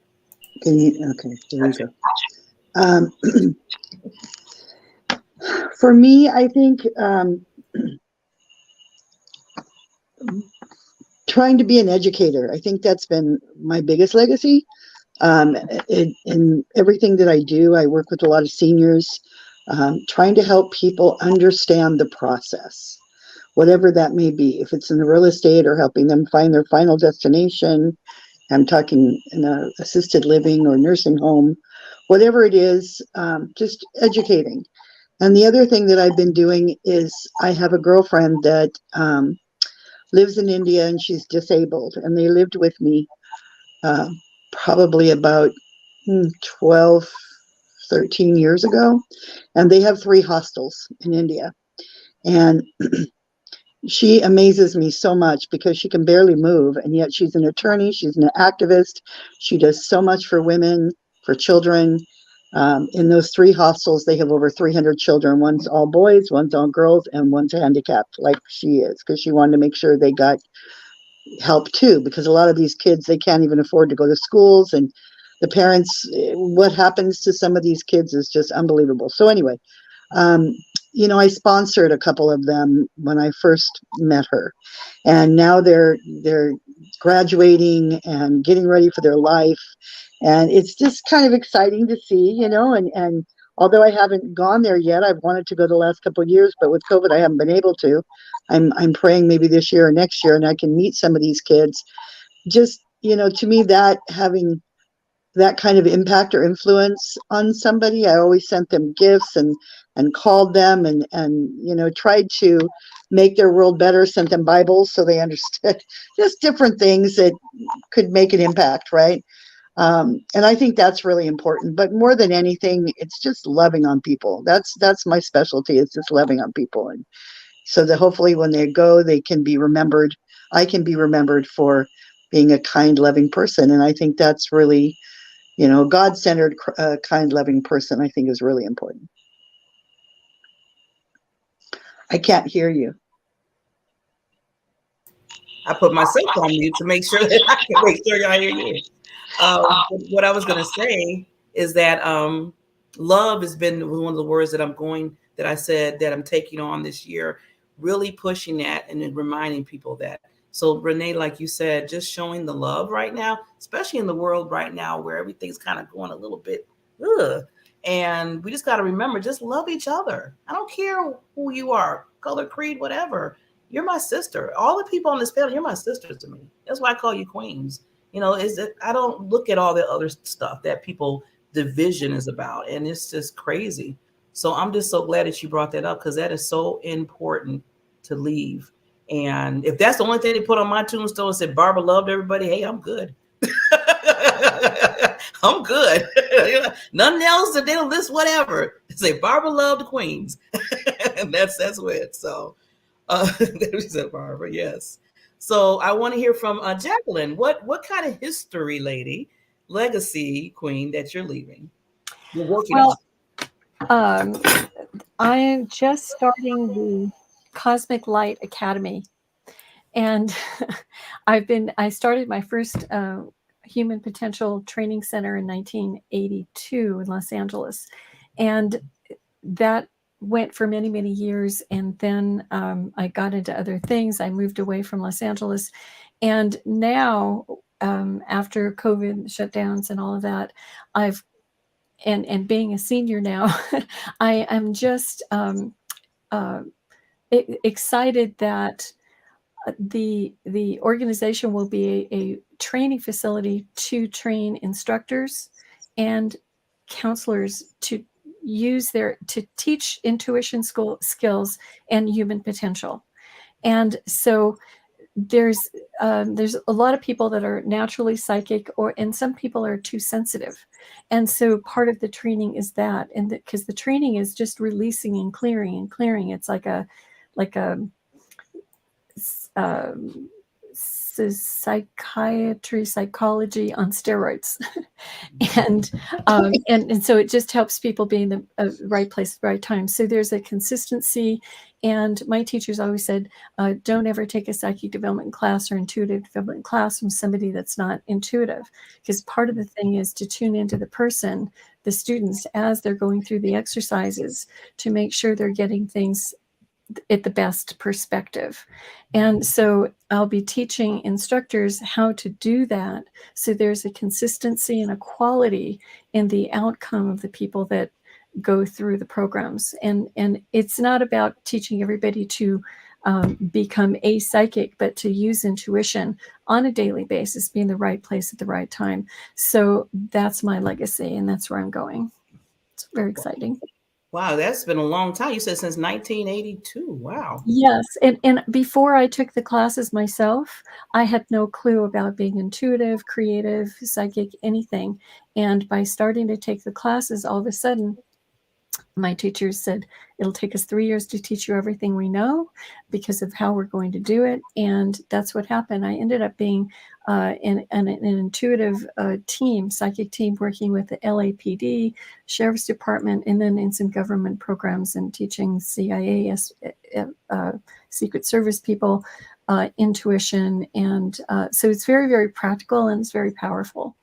Okay, there we go. For me, I think trying to be an educator. I think that's been my biggest legacy. In everything that I do, I work with a lot of seniors, trying to help people understand the process, whatever that may be. If it's in the real estate or helping them find their final destination, I'm talking in a assisted living or nursing home, whatever it is, just educating. And the other thing that I've been doing is I have a girlfriend that lives in India and she's disabled, and they lived with me probably about 12, 13 years ago. And they have 3 hostels in India. And she amazes me so much because she can barely move, and yet she's an attorney, she's an activist. She does so much for women, for children. In those 3 hostels, they have over 300 children. One's all boys, one's all girls, and one's handicapped, like she is, because she wanted to make sure they got help too, because a lot of these kids, they can't even afford to go to schools, and the parents, what happens to some of these kids is just unbelievable. So anyway, I sponsored a couple of them when I first met her, and now they're graduating and getting ready for their life, and it's just kind of exciting to see, and although I haven't gone there yet, I've wanted to go the last couple of years, but with COVID, I haven't been able to. I'm praying maybe this year or next year, and I can meet some of these kids. Just, to me, that having that kind of impact or influence on somebody, I always sent them gifts and called them and tried to make their world better, sent them Bibles so they understood just different things that could make an impact, right? And I think that's really important. But more than anything, it's just loving on people. That's my specialty. It's just loving on people, and so that hopefully when they go, they can be remembered. I can be remembered for being a kind, loving person, and I think that's really, God-centered, kind, loving person, I think is really important. I can't hear you. I put myself on mute to make sure that I can make sure y'all hear you. What I was going to say is that love has been one of the words that I said that I'm taking on this year, really pushing that and then reminding people that. So Renee, like you said, just showing the love right now, especially in the world right now where everything's kind of going a little bit, and we just got to remember, just love each other. I don't care who you are, color, creed, whatever. You're my sister. All the people on this panel, you're my sisters to me. That's why I call you queens. I don't look at all the other stuff that people division is about, and it's just crazy. So I'm just so glad that you brought that up, because that is so important to leave. And if that's the only thing they put on my tombstone and said Barbara loved everybody, hey, I'm good. I'm good. Nothing else that they don't list, whatever. Say Barbara loved the Queens. And that's it. So there said Barbara, yes. So I want to hear from Jacqueline. What kind of history, lady, legacy queen that you're leaving? You're working Well, I am just starting the Cosmic Light Academy, and I started my first Human Potential Training Center in 1982 in Los Angeles, and that went for many, many years. And then I got into other things. I moved away from Los Angeles, and now after COVID shutdowns and all of that, and being a senior now, I am just excited that the organization will be a training facility to train instructors and counselors to teach intuition skills and human potential. And so there's a lot of people that are naturally psychic, and some people are too sensitive. And so part of the training is that, and because the training is just releasing and clearing. It's like a psychology on steroids. and so it just helps people be in the right place at the right time. So there's a consistency. And my teachers always said, don't ever take a psychic development class or intuitive development class from somebody that's not intuitive, because part of the thing is to tune into the person, the students, as they're going through the exercises, to make sure they're getting things at the best perspective. And so I'll be teaching instructors how to do that, so there's a consistency and a quality in the outcome of the people that go through the programs. And it's not about teaching everybody to become a psychic, but to use intuition on a daily basis, be in the right place at the right time. So that's my legacy, and that's where I'm going. It's very exciting. Wow, that's been a long time. You said since 1982. Wow. Yes. And before I took the classes myself, I had no clue about being intuitive, creative, psychic, anything. And by starting to take the classes, all of a sudden, my teachers said, it'll take us 3 years to teach you everything we know because of how we're going to do it. And that's what happened. I ended up being in an intuitive team, psychic team, working with the LAPD, Sheriff's Department, and then in some government programs and teaching CIA, Secret Service people, intuition. And so it's very, very practical, and it's very powerful.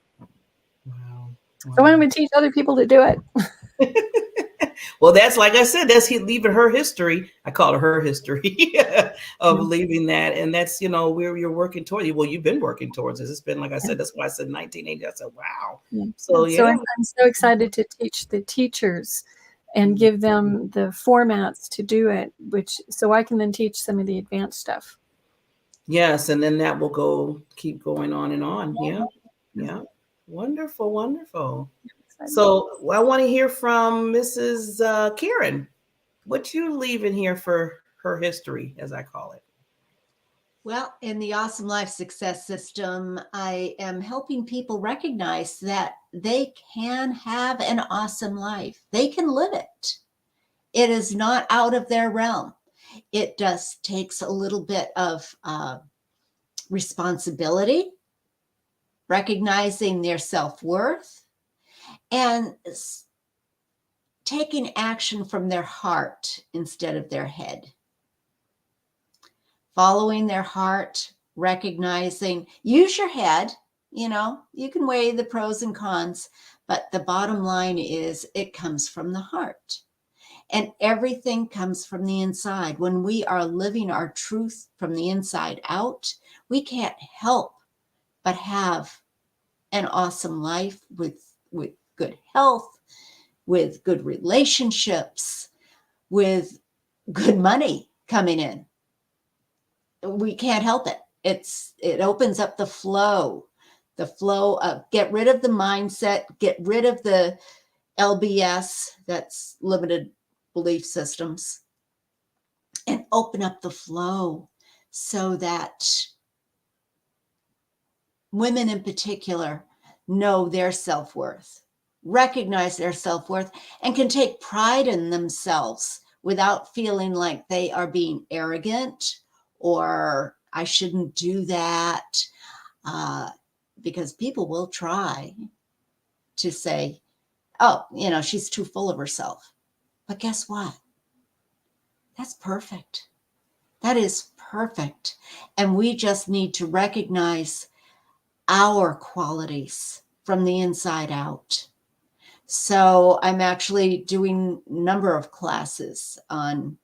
Wow. So I'm going to teach other people to do it. Well, that's, like I said, that's leaving her history. I call it her history of leaving that. And that's, where you're working towards it. Well, you've been working towards this. It's been, like I said, that's why I said 1980. I said, wow. Yeah. So I'm so excited to teach the teachers and give them the formats to do it, so I can then teach some of the advanced stuff. Yes. And then that will keep going on and on. Yeah. Yeah. Wonderful. Wonderful. So I want to hear from Mrs. Karen. What you leaving here for her history, as I call it? Well, in the Awesome Life Success System, I am helping people recognize that they can have an awesome life. They can live it. It is not out of their realm. It just takes a little bit of responsibility, recognizing their self-worth, and taking action from their heart instead of their head. Following their heart, recognizing, use your head, you can weigh the pros and cons, but the bottom line is it comes from the heart. And everything comes from the inside. When we are living our truth from the inside out, we can't help but have an awesome life with good health, with good relationships, with good money coming in. We can't help it. It opens up the flow of, get rid of the mindset, get rid of the LBS, that's limited belief systems, and open up the flow so that women in particular know their self-worth, recognize their self-worth, and can take pride in themselves without feeling like they are being arrogant or I shouldn't do that. Because people will try to say, oh, she's too full of herself. But guess what? That's perfect. That is perfect. And we just need to recognize our qualities from the inside out. So I'm actually doing a number of classes on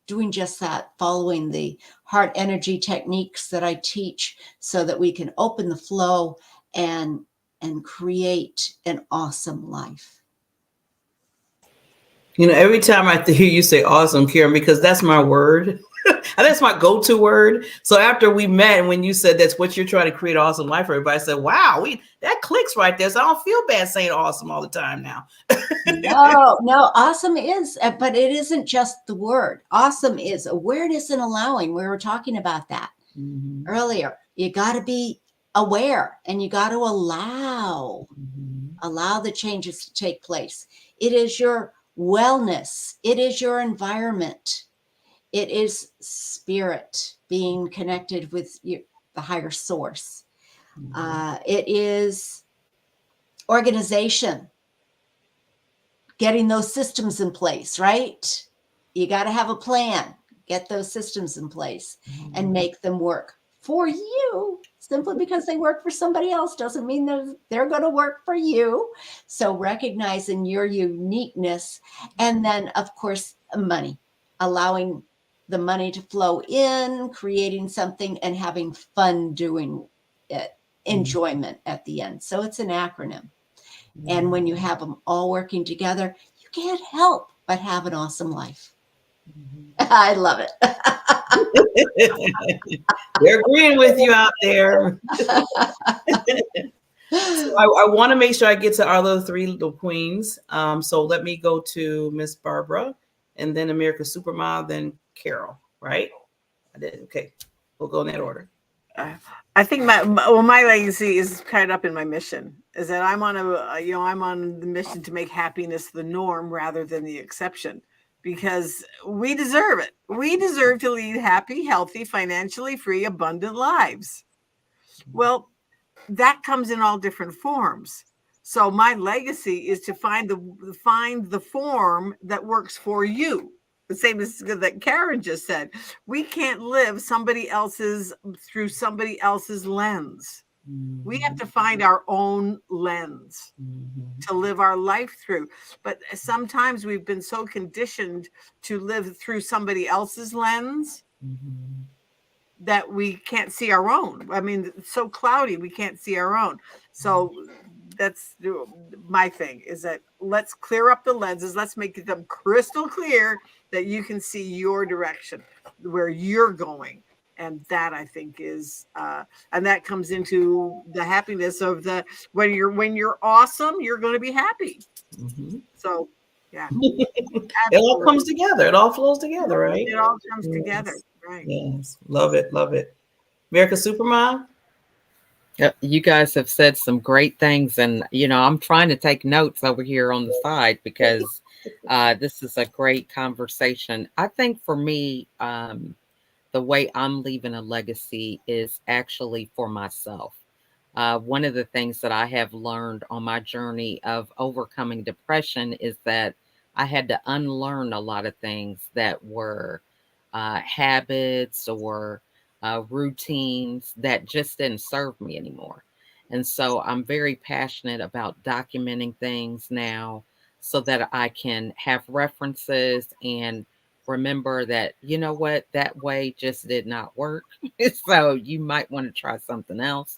doing just that, following the heart energy techniques that I teach so that we can open the flow and create an awesome life. Every time I hear you say awesome, Karen, because that's my word. That's my go-to word. So after we met and when you said that's what you're trying to create, awesome life for everybody, I said, wow, that clicks right there. So I don't feel bad saying awesome all the time now. No, awesome is, but it isn't just the word. Awesome is awareness and allowing. We were talking about that earlier. You got to be aware and you got to allow the changes to take place. It is your wellness. It is your environment. It is spirit being connected with the higher source. It is organization, getting those systems in place, right? You got to have a plan, get those systems in place and make them work for you. Simply because they work for somebody else doesn't mean they're going to work for you. So recognizing your uniqueness, and then of course, money, allowing the money to flow in, creating something and having fun doing it, enjoyment at the end. So it's an acronym. And when you have them all working together, you can't help but have an awesome life. I love it. They're agreeing with you out there. So I want to make sure I get to our little three little queens. So let me go to Miss Barbara and then America's Supermom, then Carol, right? I did. Okay. We'll go in that order. I think my legacy is tied up in my mission. Is that I'm on I'm on the mission to make happiness the norm rather than the exception, because we deserve it. We deserve to lead happy, healthy, financially free, abundant lives. Well, that comes in all different forms. So my legacy is to find the form that works for you. The same as that Karen just said. We can't live through somebody else's lens. We have to find our own lens to live our life through. But sometimes we've been so conditioned to live through somebody else's lens that we can't see our own. I mean, it's so cloudy, we can't see our own. So that's my thing, is that let's clear up the lenses. Let's make them crystal clear that you can see your direction, where you're going. And that, I think, is and that comes into the happiness of when you're awesome, you're going to be happy. So yeah. It all comes together. It all flows together, right? It all comes together. Right. Yes. Love it. Love it. America's Supermom. You guys have said some great things, and I'm trying to take notes over here on the side because this is a great conversation. I think for me, the way I'm leaving a legacy is actually for myself. One of the things that I have learned on my journey of overcoming depression is that I had to unlearn a lot of things that were habits or routines that just didn't serve me anymore. And so I'm very passionate about documenting things now so that I can have references and remember that, what, that way just did not work. So you might want to try something else.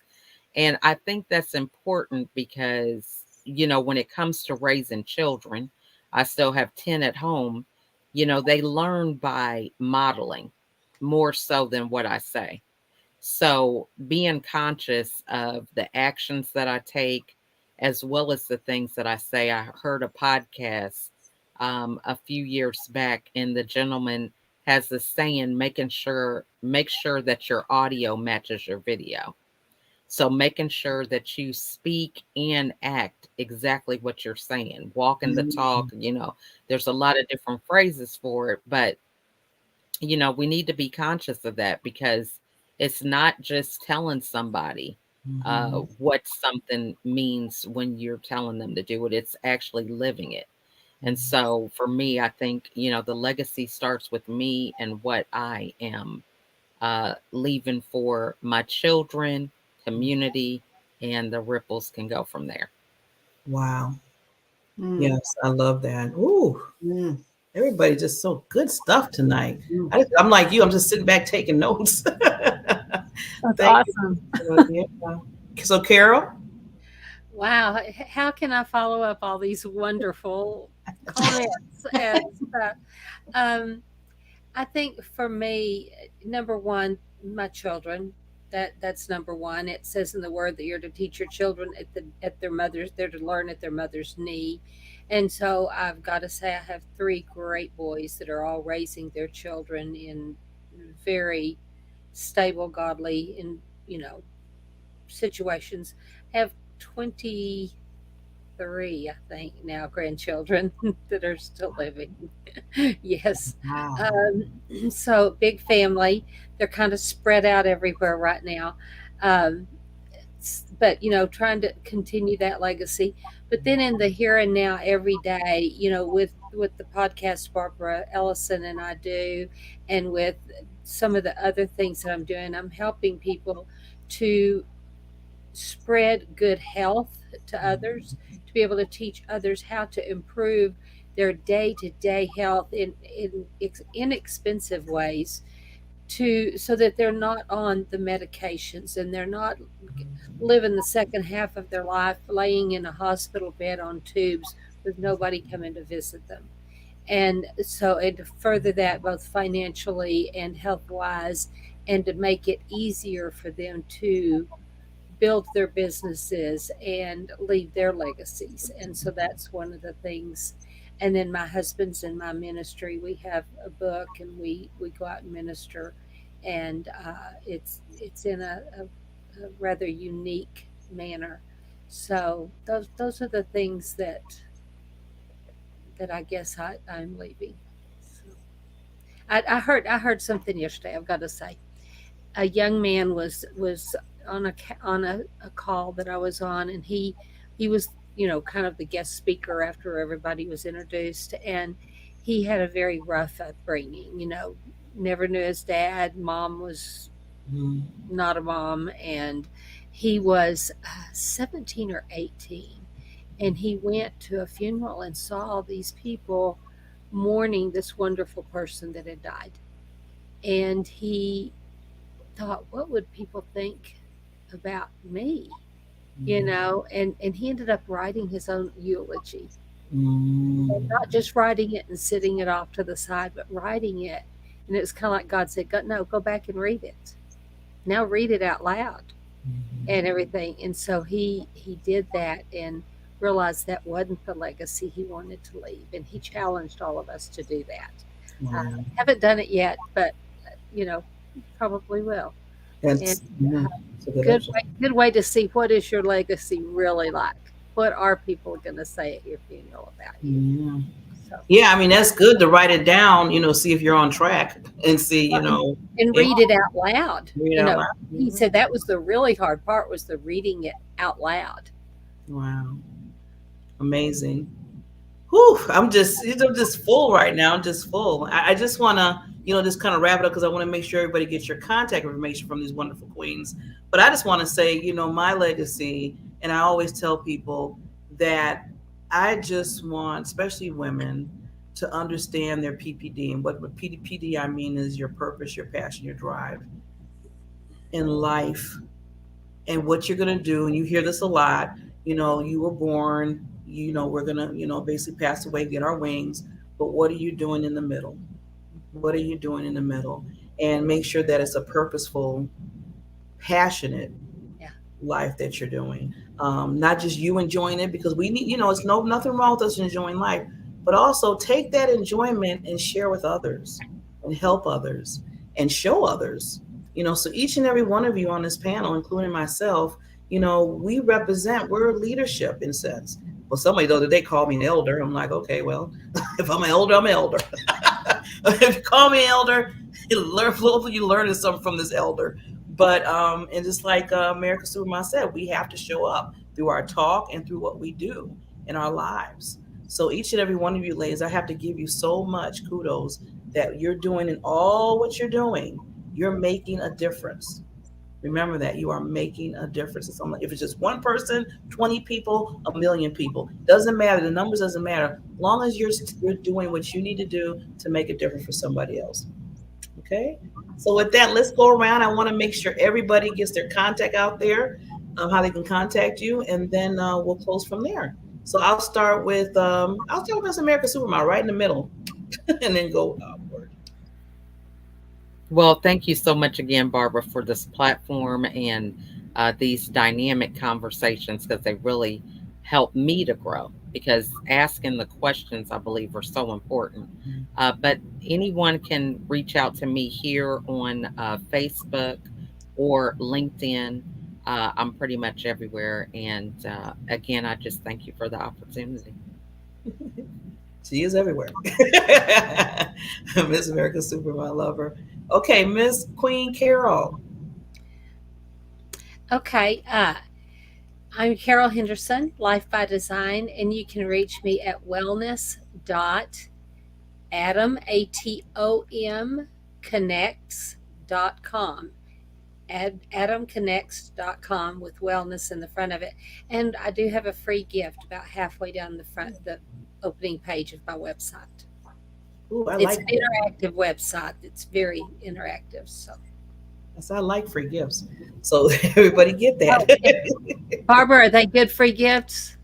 And I think that's important because, when it comes to raising children, I still have 10 at home, they learn by modeling more so than what I say. So being conscious of the actions that I take, as well as the things that I say. I heard a podcast a few years back, and the gentleman has this saying, make sure that your audio matches your video. So making sure that you speak and act exactly what you're saying, walking the talk, there's a lot of different phrases for it, but we need to be conscious of that because it's not just telling somebody what something means when you're telling them to do it, it's actually living it. And so for me, I think, the legacy starts with me and what I am leaving for my children, community, and the ripples can go from there. Wow. Yes, I love that. Ooh. Everybody just so good stuff tonight. I'm like you. I'm just sitting back taking notes. That's Thank awesome. you. Yeah. So, Carol? Wow, how can I follow up all these wonderful comments and stuff? Um, I think for me, number one, my children. That's number one. It says in the word that you're to teach your children at their mother's. They're to learn at their mother's knee, and so I've got to say I have three great boys that are all raising their children in very stable, godly, and situations. I have 23, I think, now grandchildren that are still living. Yes. Wow. So big family. They're kind of spread out everywhere right now. Um, but trying to continue that legacy. But then in the here and now, every day, with the podcast Barbara Ellison and I do, and with some of the other things that I'm doing, I'm helping people to spread good health to others, to be able to teach others how to improve their day-to-day health in inexpensive ways, so that they're not on the medications and they're not living the second half of their life laying in a hospital bed on tubes with nobody coming to visit them. And so, and to further that both financially and health wise, and to make it easier for them to build their businesses and leave their legacies. And so that's one of the things. And then my husband's in my ministry. We have a book, and we go out and minister, and it's in a rather unique manner. So those are the things that I guess I'm leaving. So I heard something yesterday. I've got to say, a young man was on a call that I was on, and he was kind of the guest speaker after everybody was introduced, and he had a very rough upbringing. Never knew his dad. Mom was not a mom, and he was 17 or 18, and he went to a funeral and saw all these people mourning this wonderful person that had died, and he thought, what would people think about me? And he ended up writing his own eulogy, and not just writing it and sitting it off to the side, but writing it. And it was kind of like God said, go back and read it. Now read it out loud and everything. And so he did that and realized that wasn't the legacy he wanted to leave. And he challenged all of us to do that. Haven't done it yet, but probably will. That's And good way to see what is your legacy really like. What are people going to say at your funeral about you? So. Yeah, I mean, that's good to write it down, see if you're on track and see, and read it out loud. He said that was the really hard part, was the reading it out loud. Wow. Amazing. Whew, I'm just full right now. I'm just full. I just want to, just kind of wrap it up because I want to make sure everybody gets your contact information from these wonderful queens. But I just want to say, my legacy, and I always tell people that I just want, especially women, to understand their PPD. And what PPD I mean is your purpose, your passion, your drive in life, and what you're going to do. And you hear this a lot. You were born, we're going to, basically pass away, get our wings. But what are you doing in the middle? What are you doing in the middle? And make sure that it's a purposeful, passionate life that you're doing. Not just you enjoying it, because we need, it's nothing wrong with us enjoying life, but also take that enjoyment and share with others. and help others and show others. So each and every one of you on this panel, including myself, we're leadership in a sense. Well, somebody the other day called me an elder. I'm like, okay, well, if I'm an elder, I'm an elder. If you call me an elder, hopefully you learn something from this elder. But and just like America Supermom said, we have to show up through our talk and through what we do in our lives. So each and every one of you ladies, I have to give you so much kudos that you're doing in all what you're doing. You're making a difference. Remember that you are making a difference. If it's just one person, 20 people, a million people, doesn't matter. The numbers doesn't matter. As long as you're doing what you need to do to make a difference for somebody else. Okay. So with that, let's go around. I want to make sure everybody gets their contact out there, how they can contact you, and then we'll close from there. So I'll start with Miss America Supermom right in the middle, and then go upward. Well, thank you so much again, Barbara, for this platform and these dynamic conversations, because they really help me to grow, because asking the questions, I believe, are so important. But anyone can reach out to me here on Facebook or LinkedIn. I'm pretty much everywhere. And again, I just thank you for the opportunity. She is everywhere. Miss America Supermom, I love her. Okay, Miss Queen Carol. Okay, I'm Carol Henderson, Life by Design, and you can reach me at wellness.atom, ATOM, connects.com. atomconnects.com with wellness in the front of it. And I do have a free gift about halfway down the front, the opening page of my website. Ooh, it's an interactive website. It's very interactive. So yes, I like free gifts. So everybody get that. Oh, yeah. Barbara, are they good free gifts?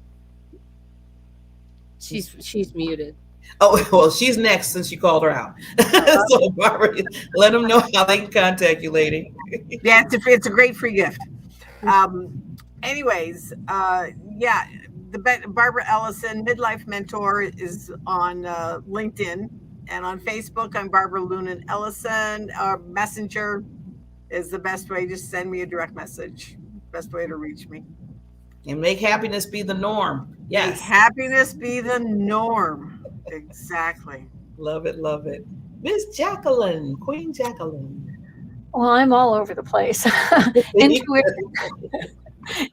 She's muted. Oh, well, she's next since you called her out. So Barbara, let them know how they can contact you, lady. Yeah, it's a great free gift. Anyways, Barbara Ellison, Midlife Mentor, is on LinkedIn, and on Facebook, I'm Barbara Lunan Ellison. Messenger is the best way. Just send me a direct message. Best way to reach me. And make happiness be the norm. Yes. Make happiness be the norm. Exactly. Love it, love it. Miss Jacqueline, Queen Jacqueline. Well, I'm all over the place.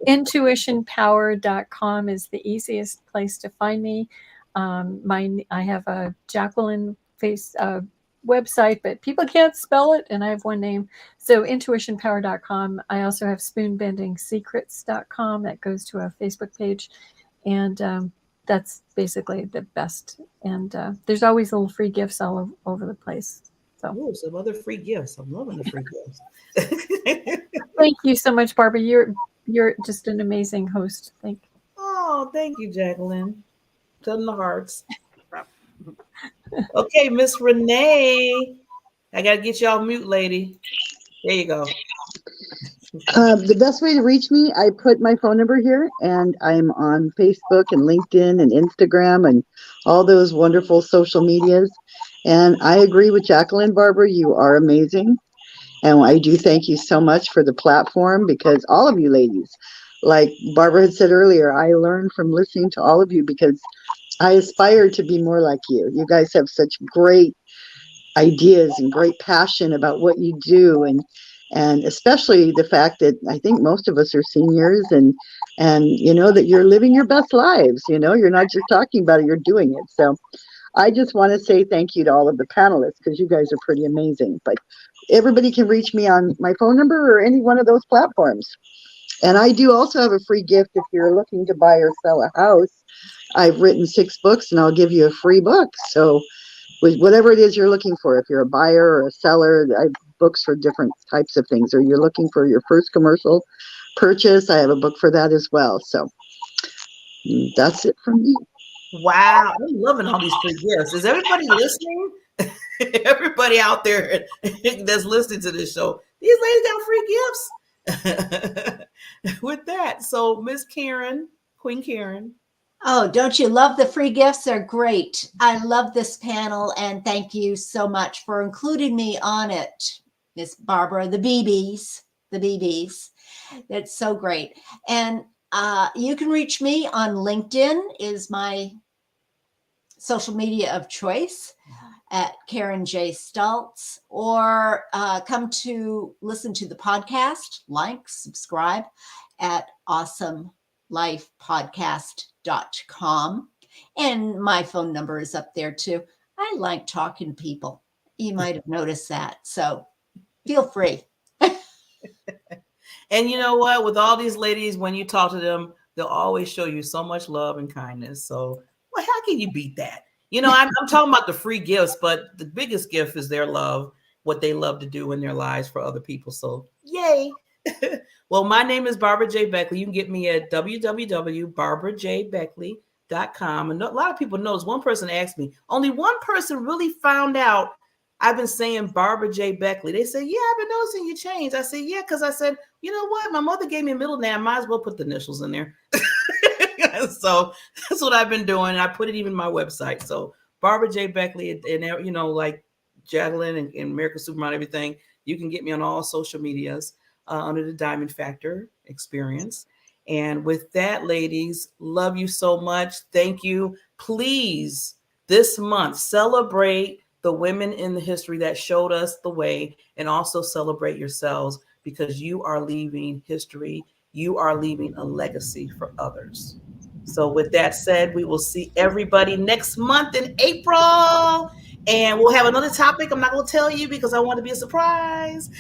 Intuitionpower.com is the easiest place to find me. I have a Jacqueline website, but people can't spell it, and I have one name. So intuitionpower.com. I also have spoonbendingsecrets.com that goes to a Facebook page, and that's basically the best. And there's always little free gifts all over the place. So some other free gifts. I'm loving the free gifts. Thank you so much, Barbara. You're just an amazing host. Thank you. Oh, thank you, Jacqueline. From the hearts. Okay, Miss Renee. I gotta get you off mute, lady. There you go. The best way to reach me, I put my phone number here, and I'm on Facebook and LinkedIn and Instagram and all those wonderful social medias. And I agree with Jacqueline, Barbara. You are amazing. And I do thank you so much for the platform, because all of you ladies, like Barbara had said earlier, I learned from listening to all of you because I aspire to be more like you. You guys have such great ideas and great passion about what you do, and especially the fact that I think most of us are seniors, and you know that you're living your best lives. You know, you're not just talking about it, you're doing it. So I just want to say thank you to all of the panelists, because you guys are pretty amazing. But everybody can reach me on my phone number or any one of those platforms. And I do also have a free gift if you're looking to buy or sell a house. I've written 6 books, and I'll give you a free book. So with whatever it is you're looking for, if you're a buyer or a seller, I have books for different types of things. Or you're looking for your first commercial purchase, I have a book for that as well. So that's it from me. Wow, I'm loving all these free gifts. Is everybody listening? Everybody out there that's listening to this show, these ladies got free gifts. With that, so Miss Karen, Queen Karen. Oh, don't you love the free gifts? They're great. I love this panel, and thank you so much for including me on it, Miss Barbara. The BBs. That's so great. And you can reach me on LinkedIn, is my social media of choice, at Karen J. Stultz, or come to listen to the podcast, like, subscribe at awesomelifepodcast.com. And my phone number is up there too. I like talking to people. You might have noticed that. So feel free. And you know what? With all these ladies, when you talk to them, they'll always show you so much love and kindness. So, well, how can you beat that? I'm talking about the free gifts, but the biggest gift is their love, what they love to do in their lives for other people. So, yay. Well, my name is Barbara J. Beckley. You can get me at www.barbarajbeckley.com. And a lot of people knows. One person asked me, only one person really found out I've been saying Barbara J. Beckley. They said, yeah, I've been noticing you changed. I said, yeah, because I said, you know what? My mother gave me a middle name. I might as well put the initials in there. So that's what I've been doing. I put it even on my website. So Barbara J. Beckley, and like Jacqueline and American Supermodel, everything. You can get me on all social medias under the Diamond Factor Experience. And with that, ladies, love you so much. Thank you. Please, this month, celebrate the women in the history that showed us the way, and also celebrate yourselves, because you are leaving history. You are leaving a legacy for others. So with that said, we will see everybody next month in April, and we'll have another topic. I'm not going to tell you because I want to be a surprise.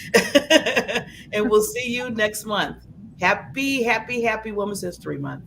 And we'll see you next month. Happy, happy, happy Women's History Month.